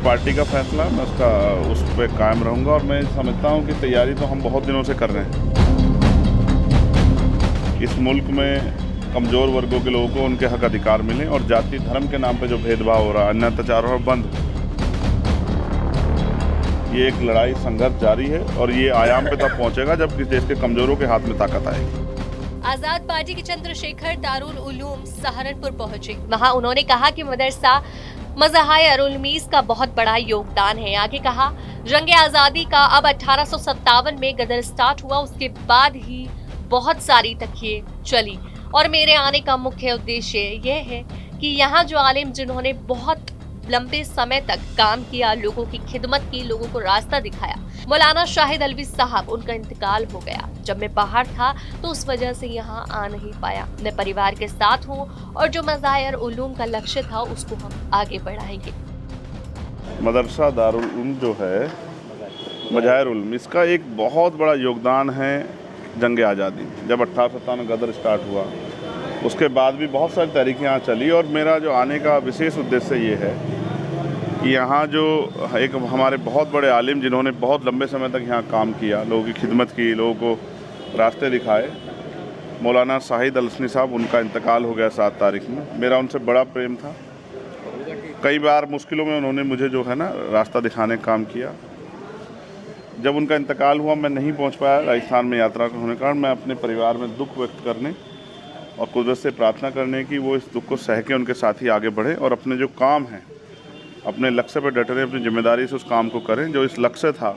Party का फैसला, मैं उस पर कायम रहूँगा और मैं समझता हूँ कि तैयारी तो हम बहुत दिनों से कर रहे हैं। इस मुल्क में कमज़ोर वर्गों के लोगों को उनके हक अधिकार मिलें और जाति धर्म के नाम पे जो भेदभाव हो रहा है, अन्य अत्याचार और बंद। ये एक लड़ाई संघर्ष जारी है और ये आयाम पे तब पहुंचेगा जब किसी देश के कमज़ोरों के हाथ में ताकत आएगी। आजाद पार्टी के चंद्रशेखर दारुल उलूम सहारनपुर पहुंचे। वहां उन्होंने कहा कि मदरसा मज़ाहिर अरुल-उम्मीस का बहुत बड़ा योगदान है। आगे कहा, जंग आज़ादी का अब 1857 में गदर स्टार्ट हुआ, उसके बाद ही बहुत सारी तकिए चली और मेरे आने का मुख्य उद्देश्य यह है कि यहाँ जो आलिम जिन्होंने बहुत लंबे समय तक काम किया, लोगों की खिदमत की, लोगों को रास्ता दिखाया, मौलाना शाहिद अलवी साहब, उनका इंतकाल हो गया। जब मैं बाहर था तो उस वजह से यहाँ आ नहीं पाया। मैं परिवार के साथ हूँ और जो मज़ाहिर उलूम का लक्ष्य था उसको हम आगे बढ़ाएंगे। मदरसा दारुल उलूम जो है, मज़ाहिर उलूम, इसका एक बहुत बड़ा योगदान है जंग आज़ादी। जब 1857 में गदर स्टार्ट हुआ, उसके बाद भी बहुत सारी तहरीकें यहाँ चली और मेरा जो आने का विशेष उद्देश्य ये है कि यहाँ जो एक हमारे बहुत बड़े आलिम जिन्होंने बहुत लंबे समय तक यहाँ काम किया, लोगों की खिदमत की, लोगों को रास्ते दिखाए, मौलाना शाहिद अलवी साहब, उनका इंतकाल हो गया 7 तारीख में। मेरा उनसे बड़ा प्रेम था। कई बार मुश्किलों में उन्होंने मुझे जो है ना रास्ता दिखाने का काम किया। जब उनका इंतकाल हुआ, मैं नहीं पहुंच पाया राजस्थान में यात्रा होने के कारण। मैं अपने परिवार में दुख व्यक्त करने और कुदरत से प्रार्थना करने की वो इस दुख को सह के उनके साथ ही आगे बढ़े और अपने जो काम है, अपने लक्ष्य पर डटे रहें, अपनी जिम्मेदारी से उस काम को करें। जो इस लक्ष्य था,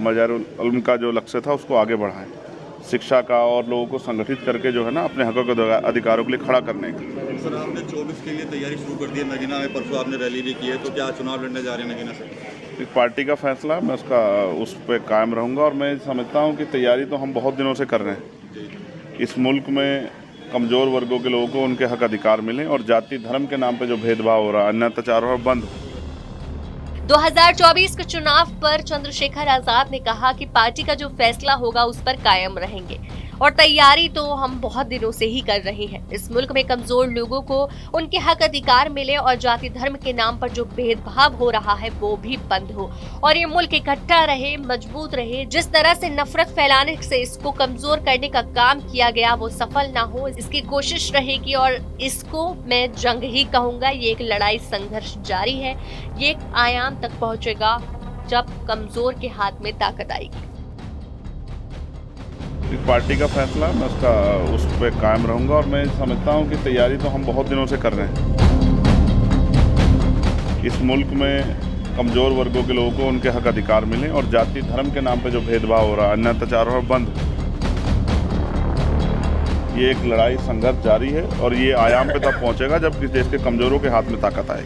मज़ाहिर उलूम का जो लक्ष्य था, उसको आगे बढ़ाएं, शिक्षा का, और लोगों को संगठित करके जो है ना अपने हकों के अधिकारों के लिए खड़ा करने का। सर, आपने 24 के लिए तैयारी शुरू कर दी है। नगीना में परसों आपने रैली भी की है, तो क्या चुनाव लड़ने जा रहे हैं नगीना से? एक पार्टी का फैसला, मैं उस पर कायम रहूँगा और मैं समझता हूँ कि तैयारी तो हम बहुत दिनों से कर रहे हैं। इस मुल्क में कमज़ोर वर्गों के लोगों को उनके हक अधिकार मिलें और जाति धर्म के नाम पे जो भेदभाव हो रहा है, अन्य अत्याचार और बंद। 2024 के चुनाव पर चंद्रशेखर आजाद ने कहा कि पार्टी का जो फैसला होगा उस पर कायम रहेंगे और तैयारी तो हम बहुत दिनों से ही कर रहे हैं। इस मुल्क में कमजोर लोगों को उनके हक अधिकार मिले और जाति धर्म के नाम पर जो भेदभाव हो रहा है वो भी बंद हो और ये मुल्क इकट्ठा रहे, मजबूत रहे। जिस तरह से नफरत फैलाने से इसको कमजोर करने का काम किया गया वो सफल ना हो, इसकी कोशिश रहेगी और इसको मैं जंग ही कहूंगा। ये एक लड़ाई संघर्ष जारी है। ये एक आयाम तक पहुंचेगा जब कमजोर के हाथ में ताकत आएगी। एक पार्टी का फैसला, मैं उस पर कायम रहूँगा और मैं समझता हूँ कि तैयारी तो हम बहुत दिनों से कर रहे हैं। इस मुल्क में कमज़ोर वर्गों के लोगों को उनके हक अधिकार मिलें और जाति धर्म के नाम पे जो भेदभाव हो रहा है, अन्य अत्याचार और बंद। ये एक लड़ाई संघर्ष जारी है और ये आयाम पे तब पहुँचेगा जब किसी देश के कमज़ोरों के हाथ में ताकत आएगी।